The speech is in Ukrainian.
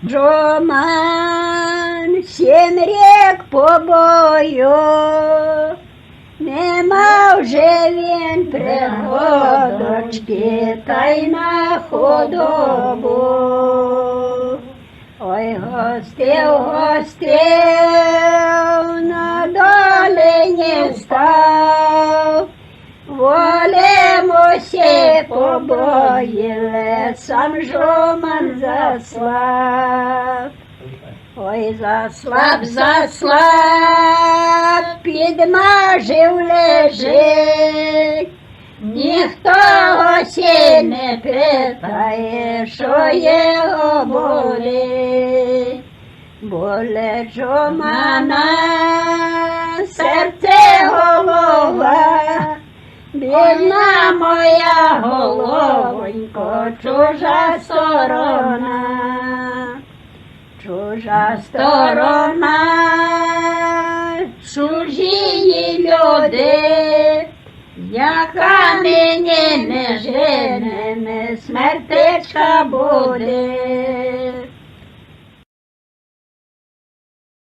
Жоман 7 рік побою, нема вже він пригодочки, та й на худобу. Ой, гостив, на долині став, волемося побоїли, сам Жоман заслав. Ой, заслаб, підмажив лежить, ніхто осі не питає, що його болить. Болить Жомана серце, голова, бідна моя головонько, чужа сторона. Чужа сторона, чужі люди, яка мені не жене, смертечка буде.